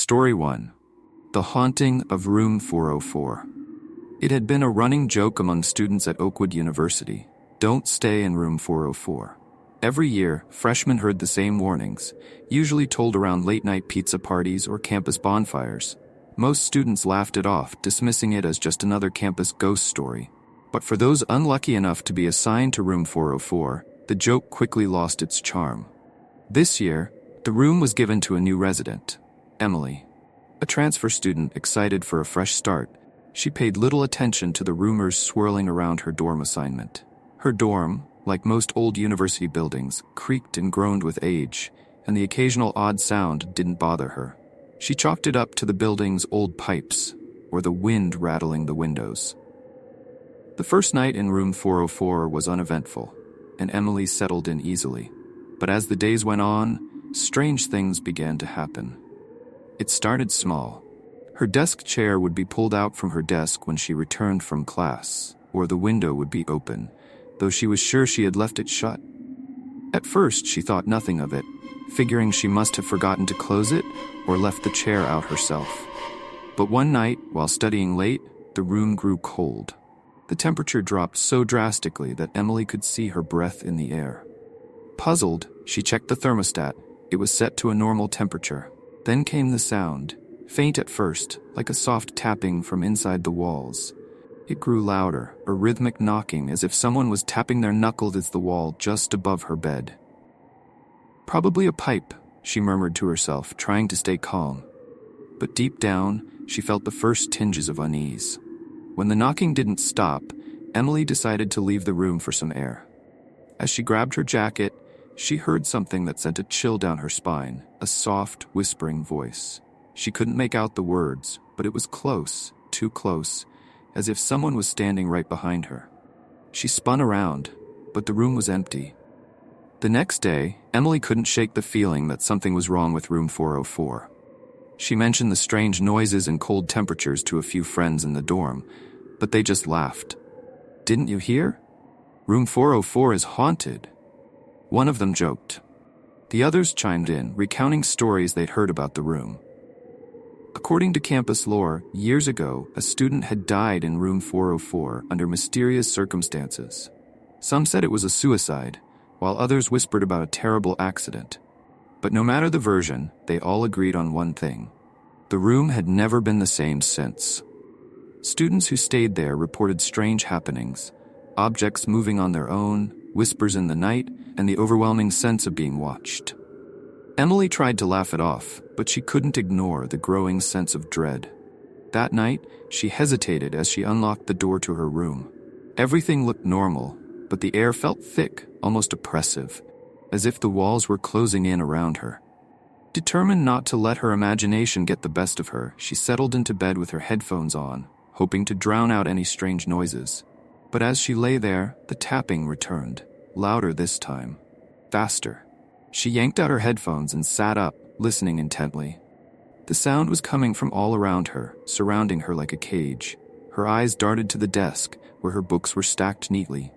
Story 1. The Haunting of Room 404. It had been a running joke among students at Oakwood University. Don't stay in room 404. Every year, freshmen heard the same warnings, usually told around late-night pizza parties or campus bonfires. Most students laughed it off, dismissing it as just another campus ghost story. But for those unlucky enough to be assigned to room 404, the joke quickly lost its charm. This year, the room was given to a new resident, Emily. A transfer student excited for a fresh start, she paid little attention to the rumors swirling around her dorm assignment. Her dorm, like most old university buildings, creaked and groaned with age, and the occasional odd sound didn't bother her. She chalked it up to the building's old pipes, or the wind rattling the windows. The first night in room 404 was uneventful, and Emily settled in easily. But as the days went on, strange things began to happen. It started small. Her desk chair would be pulled out from her desk when she returned from class, or the window would be open, though she was sure she had left it shut. At first, she thought nothing of it, figuring she must have forgotten to close it or left the chair out herself. But one night, while studying late, the room grew cold. The temperature dropped so drastically that Emily could see her breath in the air. Puzzled, she checked the thermostat. It was set to a normal temperature. Then came the sound, faint at first, like a soft tapping from inside the walls. It grew louder, a rhythmic knocking as if someone was tapping their knuckles against the wall just above her bed. Probably a pipe, she murmured to herself, trying to stay calm. But deep down, she felt the first tinges of unease. When the knocking didn't stop, Emily decided to leave the room for some air. As she grabbed her jacket, she heard something that sent a chill down her spine, a soft, whispering voice. She couldn't make out the words, but it was close, too close, as if someone was standing right behind her. She spun around, but the room was empty. The next day, Emily couldn't shake the feeling that something was wrong with room 404. She mentioned the strange noises and cold temperatures to a few friends in the dorm, but they just laughed. "Didn't you hear? Room 404 is haunted." One of them joked. The others chimed in, recounting stories they'd heard about the room. According to campus lore, years ago, a student had died in room 404 under mysterious circumstances. Some said it was a suicide, while others whispered about a terrible accident. But no matter the version, they all agreed on one thing. The room had never been the same since. Students who stayed there reported strange happenings, objects moving on their own, whispers in the night, and the overwhelming sense of being watched. Emily tried to laugh it off, but she couldn't ignore the growing sense of dread. That night, she hesitated as she unlocked the door to her room. Everything looked normal, but the air felt thick, almost oppressive, as if the walls were closing in around her. Determined not to let her imagination get the best of her, she settled into bed with her headphones on, hoping to drown out any strange noises. But as she lay there, the tapping returned, louder this time, faster. She yanked out her headphones and sat up, listening intently. The sound was coming from all around her, surrounding her like a cage. Her eyes darted to the desk, where her books were stacked neatly.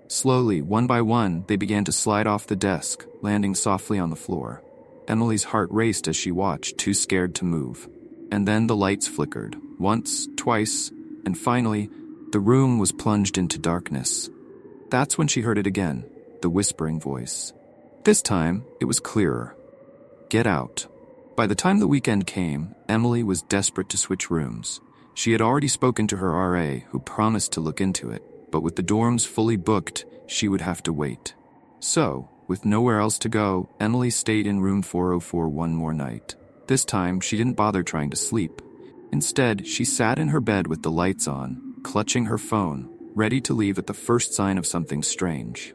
Slowly, one by one, they began to slide off the desk, landing softly on the floor. Emily's heart raced as she watched, too scared to move. And then the lights flickered, once, twice, and finally, the room was plunged into darkness. That's when she heard it again, the whispering voice. This time, it was clearer. "Get out." By the time the weekend came, Emily was desperate to switch rooms. She had already spoken to her RA, who promised to look into it, but with the dorms fully booked, she would have to wait. So, with nowhere else to go, Emily stayed in room 404 one more night. This time, she didn't bother trying to sleep. Instead, she sat in her bed with the lights on, clutching her phone, ready to leave at the first sign of something strange.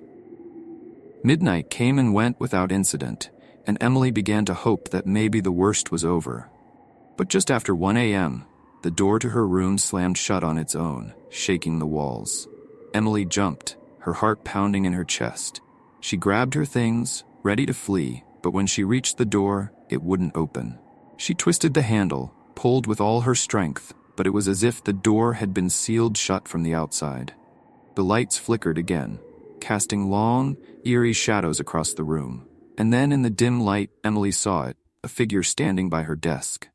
Midnight came and went without incident, and Emily began to hope that maybe the worst was over. But just after 1 a.m., the door to her room slammed shut on its own, shaking the walls. Emily jumped, her heart pounding in her chest. She grabbed her things, ready to flee, but when she reached the door, it wouldn't open. She twisted the handle, pulled with all her strength, but it was as if the door had been sealed shut from the outside. The lights flickered again, casting long, eerie shadows across the room. And then in the dim light, Emily saw it, a figure standing by her desk.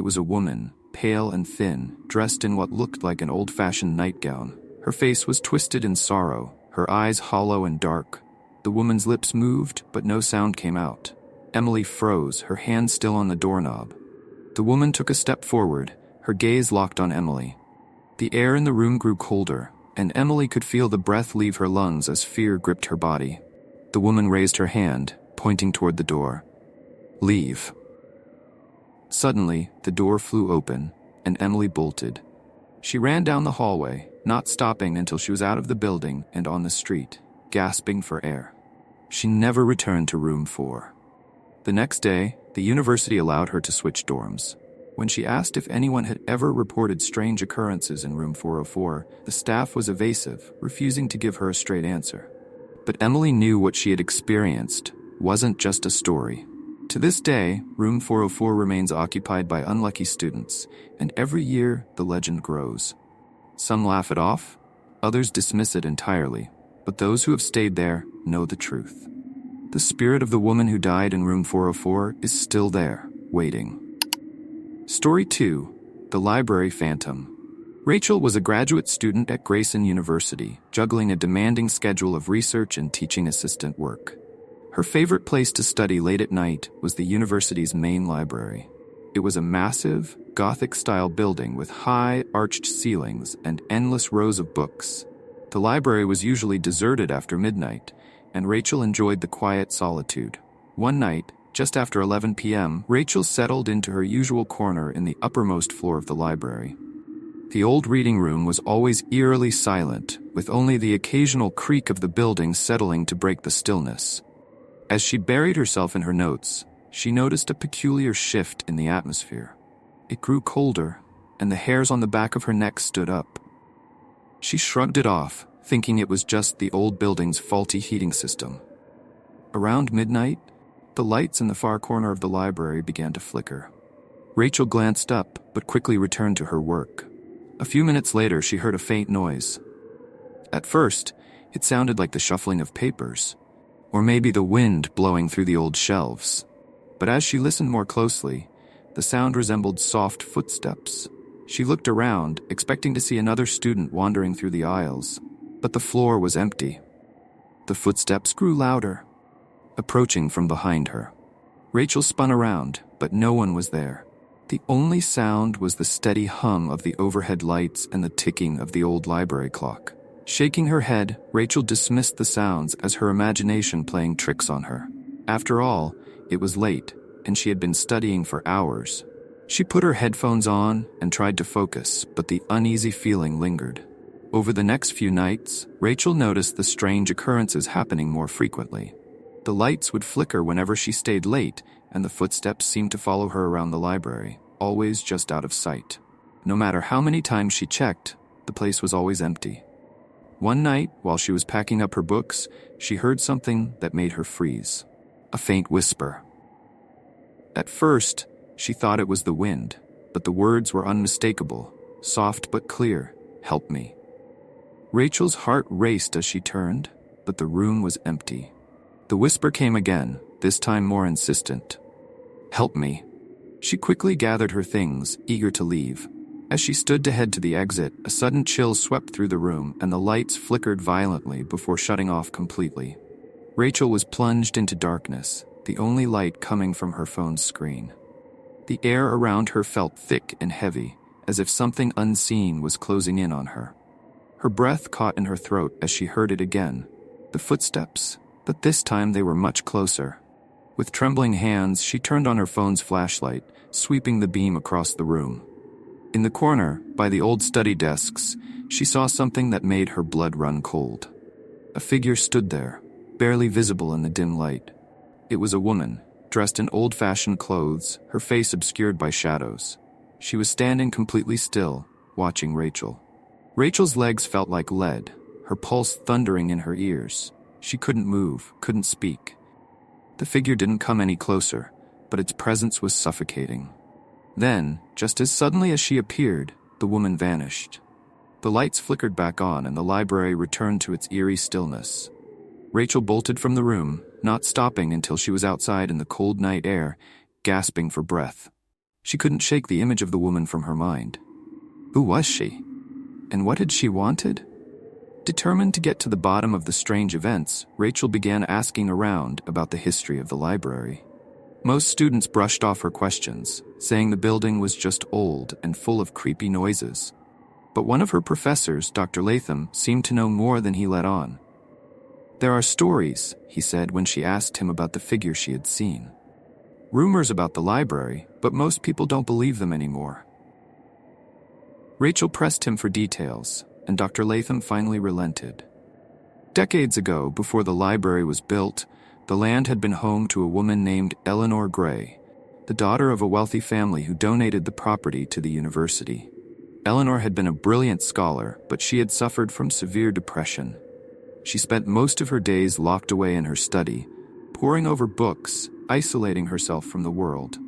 It was a woman, pale and thin, dressed in what looked like an old-fashioned nightgown. Her face was twisted in sorrow, her eyes hollow and dark. The woman's lips moved, but no sound came out. Emily froze, her hand still on the doorknob. The woman took a step forward, her gaze locked on Emily. The air in the room grew colder, and Emily could feel the breath leave her lungs as fear gripped her body. The woman raised her hand, pointing toward the door. "Leave." Suddenly, the door flew open, and Emily bolted. She ran down the hallway, not stopping until she was out of the building and on the street, gasping for air. She never returned to room 4. The next day, the university allowed her to switch dorms. When she asked if anyone had ever reported strange occurrences in room 404, the staff was evasive, refusing to give her a straight answer. But Emily knew what she had experienced wasn't just a story. To this day, room 404 remains occupied by unlucky students, and every year the legend grows. Some laugh it off, others dismiss it entirely, but those who have stayed there know the truth. The spirit of the woman who died in room 404 is still there, waiting. Story 2. The Library Phantom. Rachel was a graduate student at Grayson University, juggling a demanding schedule of research and teaching assistant work. Her favorite place to study late at night was the university's main library. It was a massive, Gothic-style building with high, arched ceilings and endless rows of books. The library was usually deserted after midnight, and Rachel enjoyed the quiet solitude. One night, just after 11 p.m., Rachel settled into her usual corner in the uppermost floor of the library. The old reading room was always eerily silent, with only the occasional creak of the building settling to break the stillness. As she buried herself in her notes, she noticed a peculiar shift in the atmosphere. It grew colder, and the hairs on the back of her neck stood up. She shrugged it off, thinking it was just the old building's faulty heating system. Around midnight, the lights in the far corner of the library began to flicker. Rachel glanced up, but quickly returned to her work. A few minutes later, she heard a faint noise. At first, it sounded like the shuffling of papers, or maybe the wind blowing through the old shelves. But as she listened more closely, the sound resembled soft footsteps. She looked around, expecting to see another student wandering through the aisles, but the floor was empty. The footsteps grew louder, approaching from behind her. Rachel spun around, but no one was there. The only sound was the steady hum of the overhead lights and the ticking of the old library clock. Shaking her head, Rachel dismissed the sounds as her imagination playing tricks on her. After all, it was late, and she had been studying for hours. She put her headphones on and tried to focus, but the uneasy feeling lingered. Over the next few nights, Rachel noticed the strange occurrences happening more frequently. The lights would flicker whenever she stayed late, and the footsteps seemed to follow her around the library, always just out of sight. No matter how many times she checked, the place was always empty. One night, while she was packing up her books, she heard something that made her freeze. A faint whisper. At first, she thought it was the wind, but the words were unmistakable, soft but clear. "Help me." Rachel's heart raced as she turned, but the room was empty. The whisper came again, this time more insistent. "Help me." She quickly gathered her things, eager to leave. As she stood to head to the exit, a sudden chill swept through the room and the lights flickered violently before shutting off completely. Rachel was plunged into darkness, the only light coming from her phone's screen. The air around her felt thick and heavy, as if something unseen was closing in on her. Her breath caught in her throat as she heard it again. The footsteps, but this time they were much closer. With trembling hands, she turned on her phone's flashlight, sweeping the beam across the room. In the corner, by the old study desks, she saw something that made her blood run cold. A figure stood there, barely visible in the dim light. It was a woman, dressed in old-fashioned clothes, her face obscured by shadows. She was standing completely still, watching Rachel. Rachel's legs felt like lead, her pulse thundering in her ears. She couldn't move, couldn't speak. The figure didn't come any closer, but its presence was suffocating. Then, just as suddenly as she appeared, the woman vanished. The lights flickered back on and the library returned to its eerie stillness. Rachel bolted from the room, not stopping until she was outside in the cold night air, gasping for breath. She couldn't shake the image of the woman from her mind. Who was she? And what had she wanted? Determined to get to the bottom of the strange events, Rachel began asking around about the history of the library. Most students brushed off her questions, saying the building was just old and full of creepy noises. But one of her professors, Dr. Latham, seemed to know more than he let on. There are stories, he said when she asked him about the figure she had seen. Rumors about the library, but most people don't believe them anymore. Rachel pressed him for details, and Dr. Latham finally relented. Decades ago, before the library was built, the land had been home to a woman named Eleanor Gray, the daughter of a wealthy family who donated the property to the university. Eleanor had been a brilliant scholar, but she had suffered from severe depression. She spent most of her days locked away in her study, poring over books, isolating herself from the world.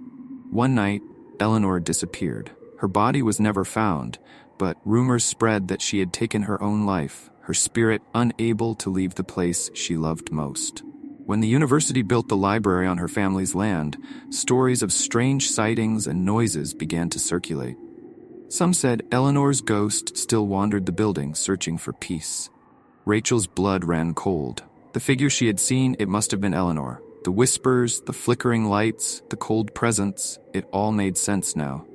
One night, Eleanor disappeared. Her body was never found, but rumors spread that she had taken her own life, her spirit unable to leave the place she loved most. When the university built the library on her family's land, stories of strange sightings and noises began to circulate. Some said Eleanor's ghost still wandered the building searching for peace. Rachel's blood ran cold. The figure she had seen, it must have been Eleanor. The whispers, the flickering lights, the cold presence, it all made sense now.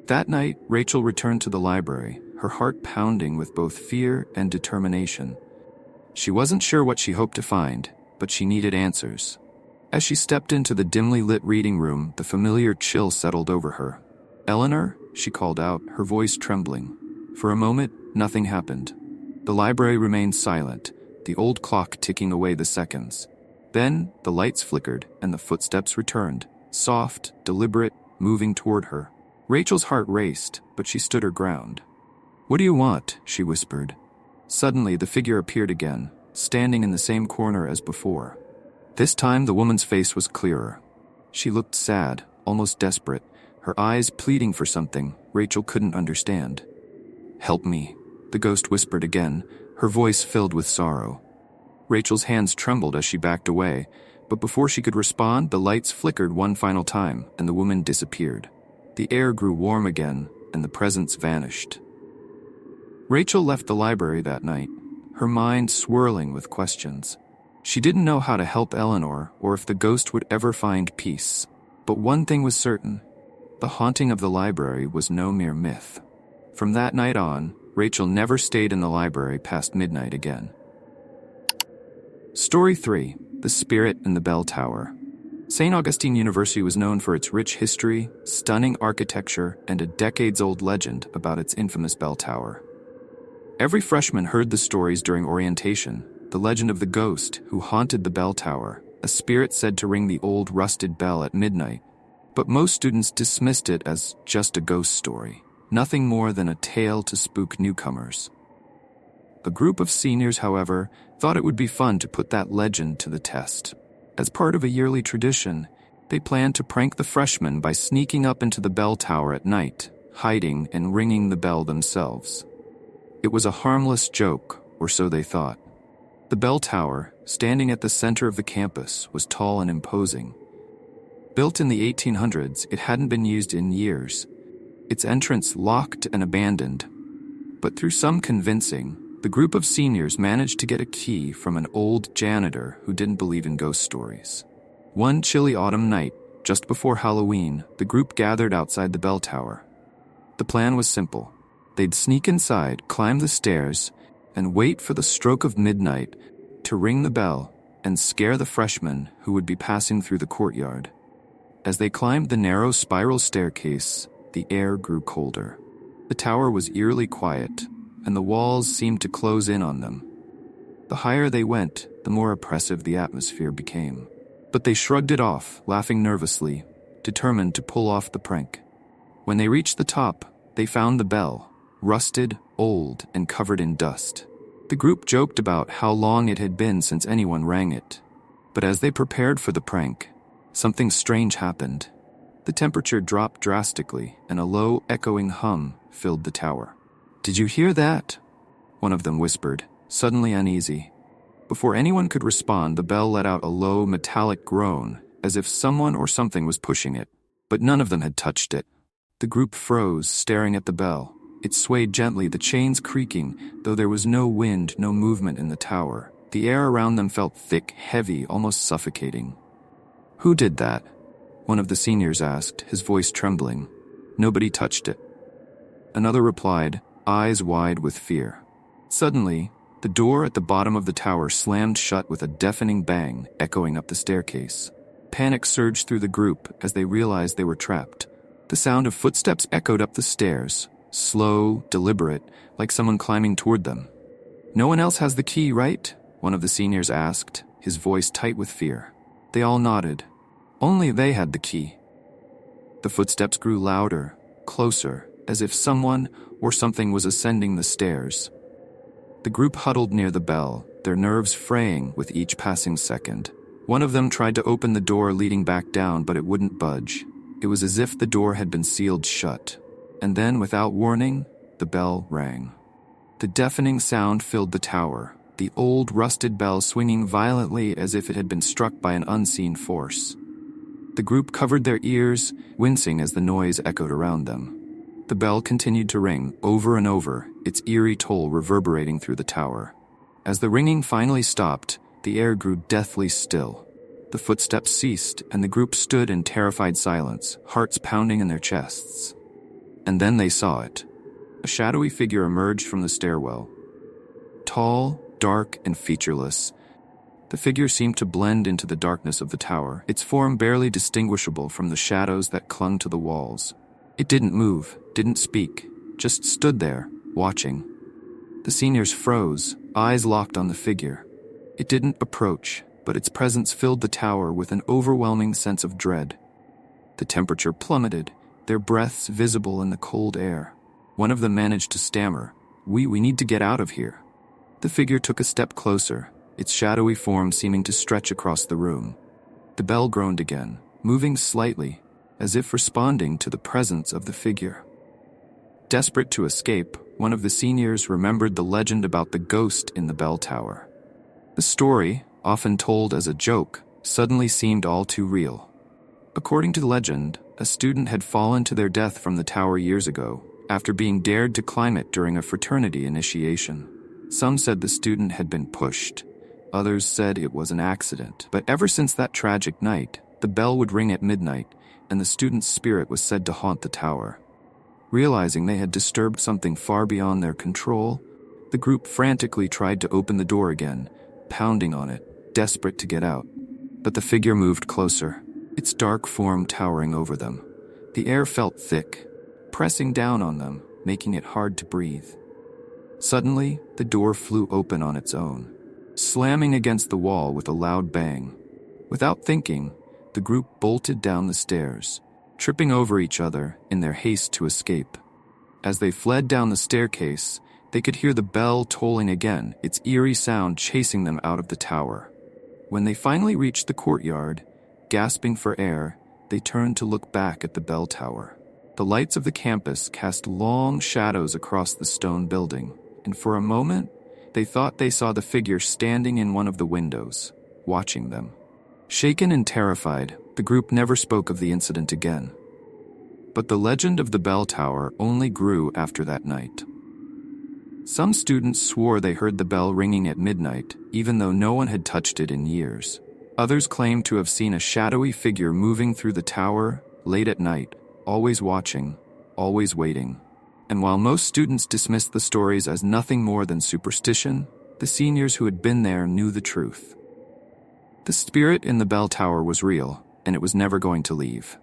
That night, Rachel returned to the library, her heart pounding with both fear and determination. She wasn't sure what she hoped to find, but she needed answers. As she stepped into the dimly lit reading room, the familiar chill settled over her. "Eleanor?" she called out, her voice trembling. For a moment, nothing happened. The library remained silent, the old clock ticking away the seconds. Then, the lights flickered, and the footsteps returned, soft, deliberate, moving toward her. Rachel's heart raced, but she stood her ground. "What do you want?" she whispered. Suddenly, the figure appeared again, standing in the same corner as before. This time, the woman's face was clearer. She looked sad, almost desperate, her eyes pleading for something Rachel couldn't understand. "Help me," the ghost whispered again, her voice filled with sorrow. Rachel's hands trembled as she backed away, but before she could respond, the lights flickered one final time, and the woman disappeared. The air grew warm again, and the presence vanished. Rachel left the library that night, her mind swirling with questions. She didn't know how to help Eleanor or if the ghost would ever find peace. But one thing was certain: the haunting of the library was no mere myth. From that night on, Rachel never stayed in the library past midnight again. Story 3. The Spirit in the Bell Tower. St. Augustine University was known for its rich history, stunning architecture, and a decades-old legend about its infamous bell tower. Every freshman heard the stories during orientation, the legend of the ghost who haunted the bell tower, a spirit said to ring the old rusted bell at midnight. But most students dismissed it as just a ghost story, nothing more than a tale to spook newcomers. A group of seniors, however, thought it would be fun to put that legend to the test. As part of a yearly tradition, they planned to prank the freshmen by sneaking up into the bell tower at night, hiding and ringing the bell themselves. It was a harmless joke, or so they thought. The bell tower, standing at the center of the campus, was tall and imposing. Built in the 1800s, it hadn't been used in years, its entrance locked and abandoned. But through some convincing, the group of seniors managed to get a key from an old janitor who didn't believe in ghost stories. One chilly autumn night, just before Halloween, the group gathered outside the bell tower. The plan was simple. They'd sneak inside, climb the stairs, and wait for the stroke of midnight to ring the bell and scare the freshmen who would be passing through the courtyard. As they climbed the narrow spiral staircase, the air grew colder. The tower was eerily quiet, and the walls seemed to close in on them. The higher they went, the more oppressive the atmosphere became. But they shrugged it off, laughing nervously, determined to pull off the prank. When they reached the top, they found the bell, rusted, old, and covered in dust. The group joked about how long it had been since anyone rang it. But as they prepared for the prank, something strange happened. The temperature dropped drastically, and a low, echoing hum filled the tower. "Did you hear that?" one of them whispered, suddenly uneasy. Before anyone could respond, the bell let out a low, metallic groan, as if someone or something was pushing it. But none of them had touched it. The group froze, staring at the bell. It swayed gently, the chains creaking, though there was no wind, no movement in the tower. The air around them felt thick, heavy, almost suffocating. "Who did that?" one of the seniors asked, his voice trembling. "Nobody touched it." Another replied, eyes wide with fear. Suddenly, the door at the bottom of the tower slammed shut with a deafening bang, echoing up the staircase. Panic surged through the group as they realized they were trapped. The sound of footsteps echoed up the stairs, slow, deliberate, like someone climbing toward them. "No one else has the key, right?" one of the seniors asked, his voice tight with fear. They all nodded. Only they had the key. The footsteps grew louder, closer, as if someone or something was ascending the stairs. The group huddled near the bell, their nerves fraying with each passing second. One of them tried to open the door leading back down, but it wouldn't budge. It was as if the door had been sealed shut. And then, without warning, the bell rang. The deafening sound filled the tower, the old rusted bell swinging violently as if it had been struck by an unseen force. The group covered their ears, wincing as the noise echoed around them. The bell continued to ring, over and over, its eerie toll reverberating through the tower. As the ringing finally stopped, the air grew deathly still. The footsteps ceased, and the group stood in terrified silence, hearts pounding in their chests. And then they saw it. A shadowy figure emerged from the stairwell. Tall, dark, and featureless, the figure seemed to blend into the darkness of the tower, its form barely distinguishable from the shadows that clung to the walls. It didn't move, didn't speak, just stood there, watching. The seniors froze, eyes locked on the figure. It didn't approach, but its presence filled the tower with an overwhelming sense of dread. The temperature plummeted, their breaths visible in the cold air. One of them managed to stammer, We need to get out of here." The figure took a step closer, its shadowy form seeming to stretch across the room. The bell groaned again, moving slightly, as if responding to the presence of the figure. Desperate to escape, one of the seniors remembered the legend about the ghost in the bell tower. The story, often told as a joke, suddenly seemed all too real. According to the legend, a student had fallen to their death from the tower years ago, after being dared to climb it during a fraternity initiation. Some said the student had been pushed. Others said it was an accident. But ever since that tragic night, the bell would ring at midnight, and the student's spirit was said to haunt the tower. Realizing they had disturbed something far beyond their control, the group frantically tried to open the door again, pounding on it, desperate to get out. But the figure moved closer, its dark form towering over them. The air felt thick, pressing down on them, making it hard to breathe. Suddenly, the door flew open on its own, slamming against the wall with a loud bang. Without thinking, the group bolted down the stairs, tripping over each other in their haste to escape. As they fled down the staircase, they could hear the bell tolling again, its eerie sound chasing them out of the tower. When they finally reached the courtyard, gasping for air, they turned to look back at the bell tower. The lights of the campus cast long shadows across the stone building, and for a moment, they thought they saw the figure standing in one of the windows, watching them. Shaken and terrified, the group never spoke of the incident again. But the legend of the bell tower only grew after that night. Some students swore they heard the bell ringing at midnight, even though no one had touched it in years. Others claimed to have seen a shadowy figure moving through the tower late at night, always watching, always waiting. And while most students dismissed the stories as nothing more than superstition, the seniors who had been there knew the truth. The spirit in the bell tower was real, and it was never going to leave.